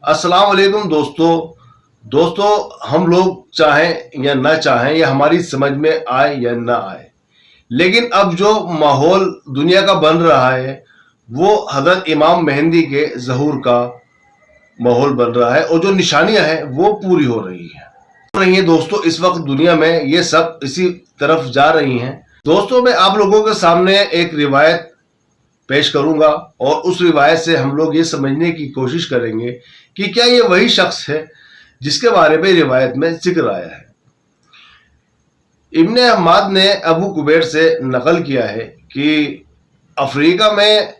अस्सलाम वालेकुम दोस्तों हम लोग चाहें या ना चाहें या हमारी समझ में आए या ना आए, लेकिन अब जो माहौल दुनिया का बन रहा है वो हजरत इमाम मेहंदी के ज़हूर का माहौल बन रहा है और जो निशानियां हैं वो पूरी हो रही हैं दोस्तों। इस वक्त दुनिया में ये सब इसी तरफ जा रही हैं। दोस्तों, मैं आप लोगों के सामने एक रिवायत पेश करूंगा और उस रिवायत से हम लोग ये समझने की कोशिश करेंगे कि क्या ये वही शख्स है जिसके बारे में रिवायत में जिक्र आया है। इब्ने अहमद ने अबू कुबैर से नकल किया है कि अफ्रीका में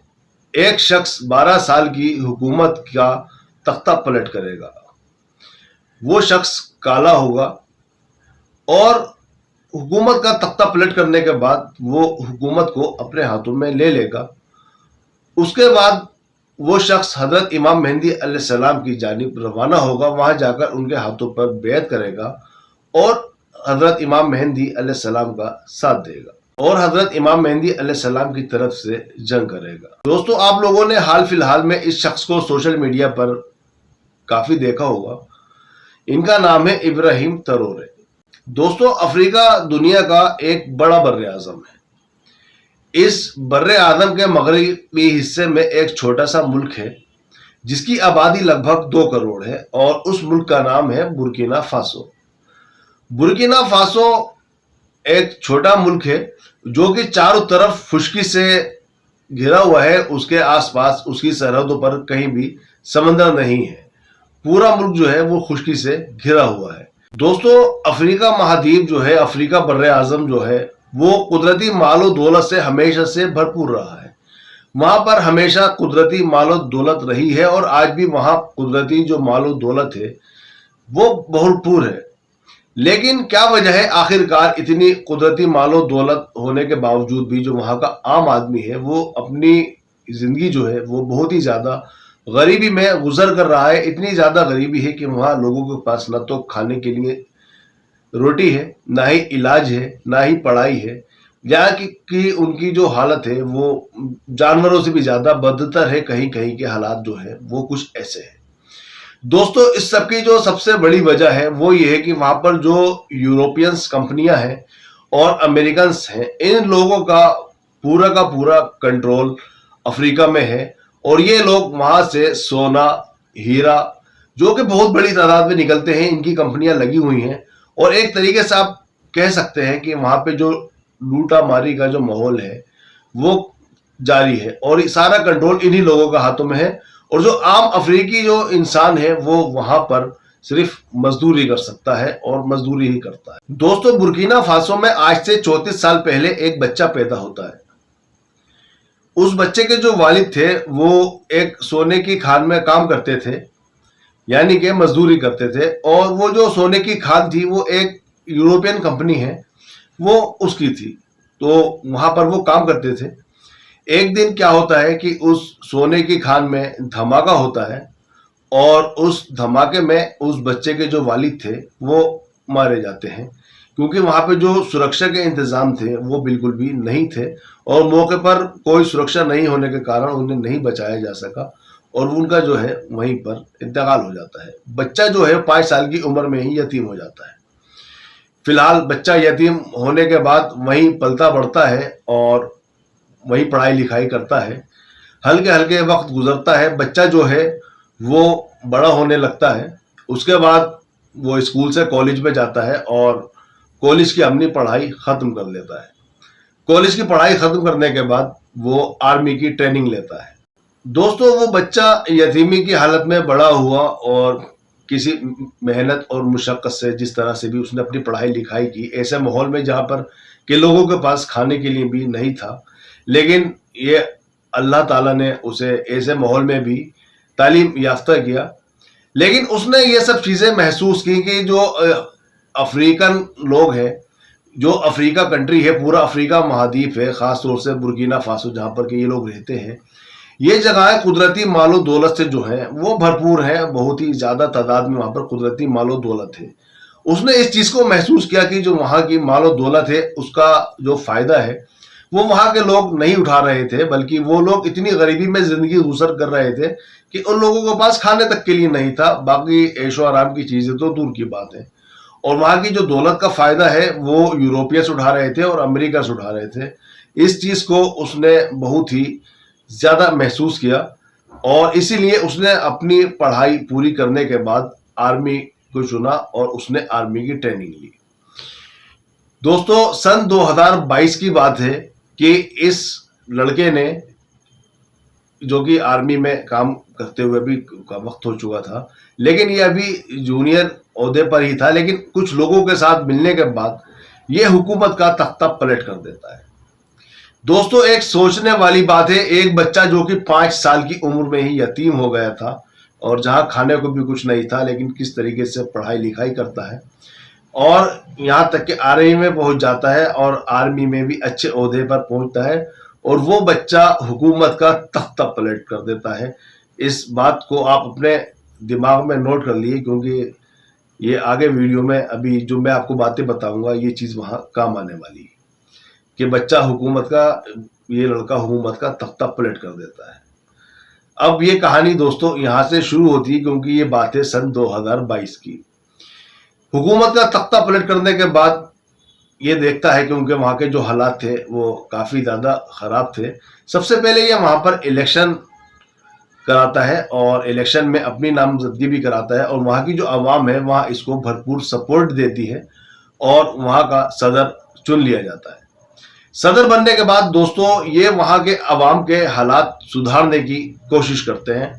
एक शख्स 12 साल की हुकूमत का तख्ता पलट करेगा। वो शख्स काला होगा और हुकूमत का तख्ता पलट करने के बाद वो हुकूमत को अपने हाथों में ले लेगा। उसके बाद वो शख्स हजरत इमाम मेहंदी अलैहिस्सलाम की जानिब रवाना होगा, वहां जाकर उनके हाथों पर बैत करेगा और हजरत इमाम मेहंदी अलैहिस्सलाम का साथ देगा और हजरत इमाम मेहंदी अलैहिस्सलाम की तरफ से जंग करेगा। दोस्तों, आप लोगों ने हाल फिलहाल में इस शख्स को सोशल मीडिया पर काफी देखा होगा। इनका नाम है इब्राहिम ट्रोरे। दोस्तों, अफ्रीका दुनिया का एक बड़ा बर्रे आज़म है। इस बर्रे आज़म के मगरबी हिस्से में एक छोटा सा मुल्क है जिसकी आबादी लगभग 2 करोड़ है और उस मुल्क का नाम है बुर्किना फासो। बुर्किना फासो एक छोटा मुल्क है जो कि चारों तरफ खुश्की से घिरा हुआ है। उसके आसपास उसकी सरहदों पर कहीं भी समंदर नहीं है। पूरा मुल्क जो है वो खुश्की से घिरा हुआ है। दोस्तों, अफ्रीका महाद्वीप जो है, अफ्रीका बर्रे आज़म जो है, वो कुदरती मालो दौलत से हमेशा से भरपूर रहा है। वहां पर हमेशा कुदरती मालो दौलत रही है और आज भी वहां कुदरती जो मालो दौलत है वो भरपूर है। लेकिन क्या वजह है आखिरकार इतनी कुदरती मालो दौलत होने के बावजूद भी जो वहां का आम आदमी है वो अपनी जिंदगी जो है वो बहुत ही ज्यादा गरीबी में गुजर कर रहा है। इतनी ज्यादा गरीबी है कि वहां लोगों के पास न तो खाने के लिए रोटी है, ना ही इलाज है, ना ही पढ़ाई है। यहाँ की उनकी जो हालत है वो जानवरों से भी ज्यादा बदतर है। कहीं कहीं के हालात जो है वो कुछ ऐसे हैं। दोस्तों, इस सब की जो सबसे बड़ी वजह है वो ये है कि वहां पर जो यूरोपियंस कंपनियां हैं और अमेरिकन्स हैं, इन लोगों का पूरा कंट्रोल अफ्रीका में है और ये लोग वहां से सोना, हीरा जो कि बहुत बड़ी तादाद में निकलते हैं, इनकी कंपनियां लगी हुई हैं। और एक तरीके से आप कह सकते हैं कि वहां पे जो लूटा मारी का जो माहौल है वो जारी है और सारा कंट्रोल इन्हीं लोगों का हाथों में है। और जो आम अफ्रीकी जो इंसान है वो वहां पर सिर्फ मजदूरी कर सकता है और मजदूरी ही करता है। दोस्तों, बुर्किना फासो में आज से 34 साल पहले एक बच्चा पैदा होता है। उस बच्चे के जो वालिद थे वो एक सोने की खान में काम करते थे, यानी कि मजदूरी करते थे। और वो जो सोने की खान थी वो एक यूरोपियन कंपनी है वो उसकी थी, तो वहां पर वो काम करते थे। एक दिन क्या होता है कि उस सोने की खान में धमाका होता है और उस धमाके में उस बच्चे के जो वालिद थे वो मारे जाते हैं, क्योंकि वहां पे जो सुरक्षा के इंतजाम थे वो बिल्कुल भी नहीं थे और मौके पर कोई सुरक्षा नहीं होने के कारण उन्हें नहीं बचाया जा सका और उनका जो है वहीं पर इंतकाल हो जाता है। बच्चा जो है 5 साल की उम्र में ही यतीम हो जाता है। फिलहाल बच्चा यतीम होने के बाद वहीं पलता बढ़ता है और वहीं पढ़ाई लिखाई करता है। हल्के हल्के वक्त गुजरता है, बच्चा जो है वो बड़ा होने लगता है। उसके बाद वो स्कूल से कॉलेज में जाता है और कॉलेज की अपनी पढ़ाई खत्म कर लेता है। कॉलेज की पढ़ाई खत्म करने के बाद वो आर्मी की ट्रेनिंग लेता है। दोस्तों, वो बच्चा यतीमी की हालत में बड़ा हुआ और किसी मेहनत और मुशक्क़त से जिस तरह से भी उसने अपनी पढ़ाई लिखाई की, ऐसे माहौल में जहाँ पर के लोगों के पास खाने के लिए भी नहीं था, लेकिन ये अल्लाह ताला ने उसे ऐसे माहौल में भी तालीम याफ्ता किया। लेकिन उसने ये सब चीज़ें महसूस की कि जो अफ्रीकन लोग हैं, जो अफ्रीका कंट्री है, पूरा अफ्रीका महाद्वीप है, ख़ास तौर से बुर्किना फासो जहाँ पर के ये लोग रहते हैं, ये जगह कुदरती मालो दौलत से जो है वो भरपूर है। बहुत ही ज्यादा तादाद में वहां पर कुदरती मालो दौलत है। उसने इस चीज को महसूस किया कि जो वहां की मालो दौलत है उसका जो फायदा है वो वहां के लोग नहीं उठा रहे थे, बल्कि वो लोग इतनी गरीबी में जिंदगी गुजर कर रहे थे कि उन लोगों के पास खाने तक के लिए नहीं था, बाकी ऐशो आराम की चीजें तो दूर की बात है। और वहां की जो दौलत का फायदा है वो यूरोपियंस उठा रहे थे और अमेरिका से उठा रहे थे। इस चीज को उसने बहुत ही ज्यादा महसूस किया और इसीलिए उसने अपनी पढ़ाई पूरी करने के बाद आर्मी को चुना और उसने आर्मी की ट्रेनिंग ली। दोस्तों, सन 2022 की बात है कि इस लड़के ने, जो कि आर्मी में काम करते हुए भी का वक्त हो चुका था, लेकिन ये अभी जूनियर ओहदे पर ही था, लेकिन कुछ लोगों के साथ मिलने के बाद ये हुकूमत का तख्ता पलट कर देता है। दोस्तों, एक सोचने वाली बात है, एक बच्चा जो कि 5 साल की उम्र में ही यतीम हो गया था और जहां खाने को भी कुछ नहीं था, लेकिन किस तरीके से पढ़ाई लिखाई करता है और यहाँ तक कि आर्मी में पहुंच जाता है और आर्मी में भी अच्छे ओहदे पर पहुंचता है और वो बच्चा हुकूमत का तख्ता पलट कर देता है। इस बात को आप अपने दिमाग में नोट कर लिए, क्योंकि ये आगे वीडियो में अभी जो मैं आपको बातें बताऊंगा ये चीज़ वहाँ काम आने वाली है कि बच्चा हुकूमत का, ये लड़का हुकूमत का तख्ता पलट कर देता है। अब ये कहानी दोस्तों यहाँ से शुरू होती है, क्योंकि ये बात है सन 2022 की। हुकूमत का तख्ता पलट करने के बाद ये देखता है कि उनके वहाँ के जो हालात थे वो काफ़ी ज़्यादा ख़राब थे। सबसे पहले ये वहाँ पर इलेक्शन कराता है और इलेक्शन में अपनी नामजदगी भी कराता है और वहाँ की जो आवाम है वहाँ इसको भरपूर सपोर्ट देती है और वहाँ का सदर चुन लिया जाता है। सदर बनने के बाद दोस्तों ये वहाँ के आवाम के हालात सुधारने की कोशिश करते हैं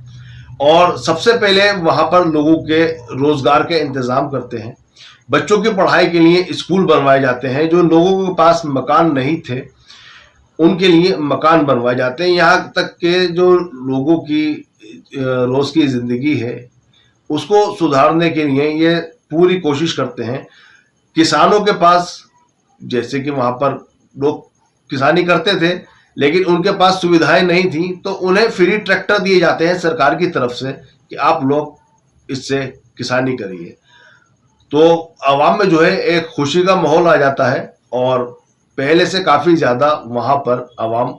और सबसे पहले वहाँ पर लोगों के रोजगार के इंतज़ाम करते हैं। बच्चों की पढ़ाई के लिए स्कूल बनवाए जाते हैं, जो लोगों के पास मकान नहीं थे उनके लिए मकान बनवाए जाते हैं। यहाँ तक के जो लोगों की रोज की जिंदगी है उसको सुधारने के लिए ये पूरी कोशिश करते हैं। किसानों के पास, जैसे कि वहाँ पर लोग किसानी करते थे लेकिन उनके पास सुविधाएं नहीं थी, तो उन्हें फ्री ट्रैक्टर दिए जाते हैं सरकार की तरफ से कि आप लोग इससे किसानी करिए। तो आवाम में जो है एक खुशी का माहौल आ जाता है और पहले से काफ़ी ज़्यादा वहाँ पर आवाम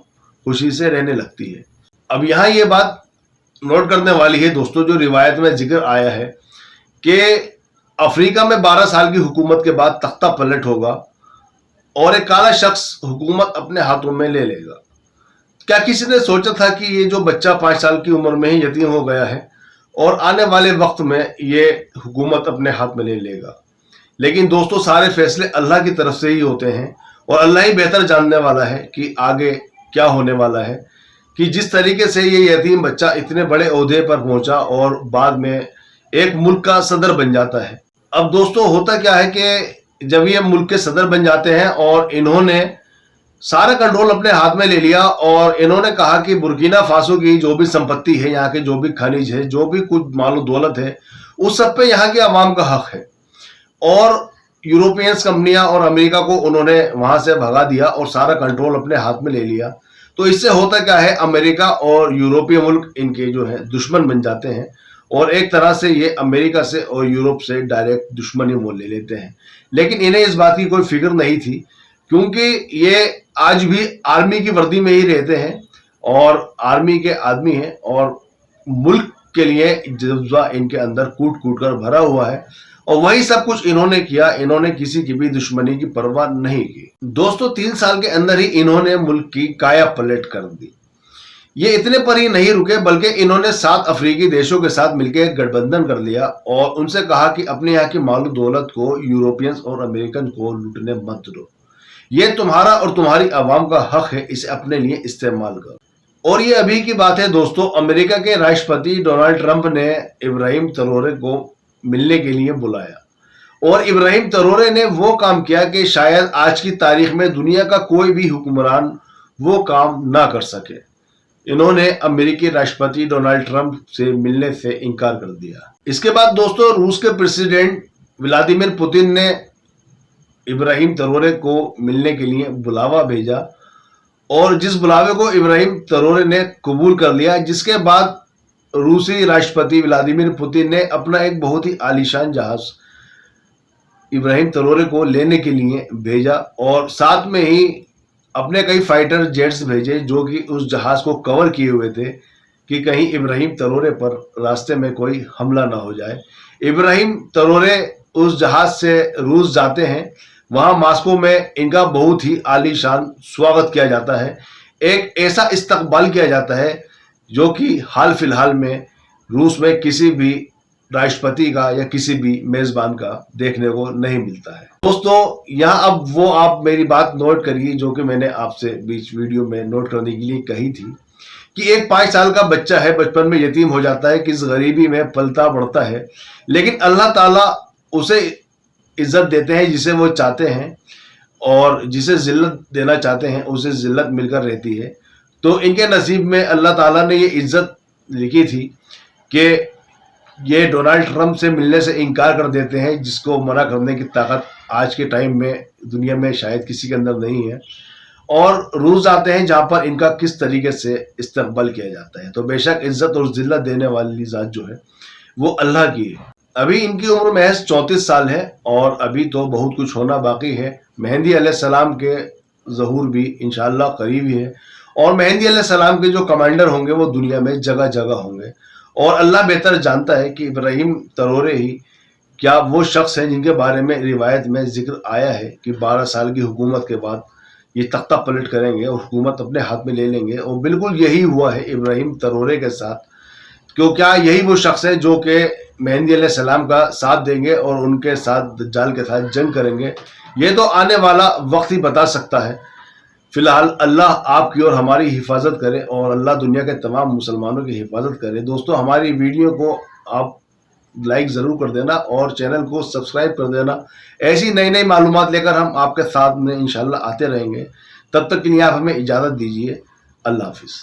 खुशी से रहने लगती है। अब यहाँ ये बात नोट करने वाली है दोस्तों, जो रिवायत में जिक्र आया है कि अफ्रीका में 12 साल की हुकूमत के बाद तख्ता पलट होगा और एक काला शख्स हुकूमत अपने हाथों में ले लेगा। क्या किसी ने सोचा था कि ये जो बच्चा 5 साल की उम्र में ही यतीम हो गया है और आने वाले वक्त में ये हुकूमत अपने हाथ में ले लेगा? लेकिन दोस्तों, सारे फैसले अल्लाह की तरफ से ही होते हैं और अल्लाह ही बेहतर जानने वाला है कि आगे क्या होने वाला है, कि जिस तरीके से ये यतीम बच्चा इतने बड़े ओहदे पर पहुंचा और बाद में एक मुल्क का सदर बन जाता है। अब दोस्तों, होता क्या है कि जब ये मुल्क के सदर बन जाते हैं और इन्होंने सारा कंट्रोल अपने हाथ में ले लिया और इन्होंने कहा कि बुर्किना फासो की जो भी संपत्ति है, यहाँ के जो भी खनिज है, जो भी कुछ मालो दौलत है, उस सब पे यहाँ के आवाम का हक है। और यूरोपियंस कंपनियां और अमेरिका को उन्होंने वहां से भगा दिया और सारा कंट्रोल अपने हाथ में ले लिया। तो इससे होता क्या है, अमेरिका और यूरोपीय मुल्क इनके जो है दुश्मन बन जाते हैं और एक तरह से ये अमेरिका से और यूरोप से डायरेक्ट दुश्मनी मोल ले लेते हैं। लेकिन इन्हें इस बात की कोई फिक्र नहीं थी, क्योंकि ये आज भी आर्मी की वर्दी में ही रहते हैं और आर्मी के आदमी हैं और मुल्क के लिए जज्बा इनके अंदर कूट कूट कर भरा हुआ है और वही सब कुछ इन्होंने किया। इन्होंने किसी की भी दुश्मनी की परवाह नहीं की। दोस्तों, 3 साल के अंदर ही इन्होंने मुल्क की काया पलट कर दी। ये इतने पर ही नहीं रुके, बल्कि इन्होंने 7 अफ्रीकी देशों के साथ मिलकर एक गठबंधन कर लिया और उनसे कहा कि अपने यहाँ की माल दौलत को यूरोपियंस और अमेरिकन को लूटने मत दो। ये तुम्हारा और तुम्हारी आवाम का हक है, इसे अपने लिए इस्तेमाल करो। और ये अभी की बात है दोस्तों, अमेरिका के राष्ट्रपति डोनाल्ड ट्रंप ने इब्राहिम ट्रैओरे को मिलने के लिए बुलाया और इब्राहिम ट्रैओरे ने वो काम किया कि शायद आज की तारीख में दुनिया का कोई भी हुक्मरान वो काम ना कर सके। इन्होंने अमेरिकी राष्ट्रपति डोनाल्ड ट्रंप से मिलने से इनकार कर दिया। इसके बाद दोस्तों, रूस के प्रेसिडेंट व्लादिमीर पुतिन ने इब्राहिम ट्रैओरे को मिलने के लिए बुलावा भेजा और जिस बुलावे को इब्राहिम ट्रैओरे ने कबूल कर लिया, जिसके बाद रूसी राष्ट्रपति व्लादिमीर पुतिन ने अपना एक बहुत ही आलीशान जहाज इब्राहिम ट्रैओरे को लेने के लिए भेजा और साथ में ही अपने कई फाइटर जेट्स भेजे जो कि उस जहाज को कवर किए हुए थे कि कहीं इब्राहिम तरोरे पर रास्ते में कोई हमला ना हो जाए। इब्राहिम तरोरे उस जहाज से रूस जाते हैं। वहां मॉस्को में इनका बहुत ही आलीशान स्वागत किया जाता है। एक ऐसा इस्तकबाल किया जाता है जो कि हाल फिलहाल में रूस में किसी भी राष्ट्रपति का या किसी भी मेजबान का देखने को नहीं मिलता है। दोस्तों, यहाँ अब वो आप मेरी बात नोट करिए जो कि मैंने आपसे बीच वीडियो में नोट करने के लिए कही थी कि एक 5 साल का बच्चा है, बचपन में यतीम हो जाता है, किस गरीबी में पलता बढ़ता है, लेकिन अल्लाह ताला उसे इज्जत देते हैं जिसे वो चाहते हैं, और जिसे जिल्लत देना चाहते हैं उसे जिल्लत मिलकर रहती है। तो इनके नसीब में अल्लाह ताला ने ये इज्जत लिखी थी कि ये डोनाल्ड ट्रंप से मिलने से इनकार कर देते हैं, जिसको मना करने की ताकत आज के टाइम में दुनिया में शायद किसी के अंदर नहीं है, और रूस आते हैं जहाँ पर इनका किस तरीके से इस्तकबाल किया जाता है। तो बेशक इज्जत और जिल्लत देने वाली ज़ात जो है वो अल्लाह की है। अभी इनकी उम्र महज 34 साल है और अभी तो बहुत कुछ होना बाकी है। मेहंदी अलैहिस्सलाम के ज़हूर भी इंशाअल्लाह करीब ही है, और मेहंदी अलैहिस्सलाम के जो कमांडर होंगे वो दुनिया में जगह जगह होंगे, और अल्लाह बेहतर जानता है कि इब्राहिम तरोरे ही क्या वो शख्स हैं जिनके बारे में रिवायत में जिक्र आया है कि 12 साल की हुकूमत के बाद ये तख्ता पलट करेंगे और हुकूमत अपने हाथ में ले लेंगे। और बिल्कुल यही हुआ है इब्राहिम तरोरे के साथ। क्यों, क्या यही वो शख्स है जो कि मेहंदी अलैहिस्सलाम का साथ देंगे और उनके साथ दज्जाल के साथ जंग करेंगे? ये तो आने वाला वक्त ही बता सकता है। फिलहाल अल्लाह आपकी और हमारी हिफाजत करे, और अल्लाह दुनिया के तमाम मुसलमानों की हिफाजत करे। दोस्तों, हमारी वीडियो को आप लाइक ज़रूर कर देना और चैनल को सब्सक्राइब कर देना। ऐसी नई नई मालूमात लेकर हम आपके साथ में इंशाल्लाह आते रहेंगे। तब तक के लिए आप हमें इजाज़त दीजिए। अल्लाह हाफिज़।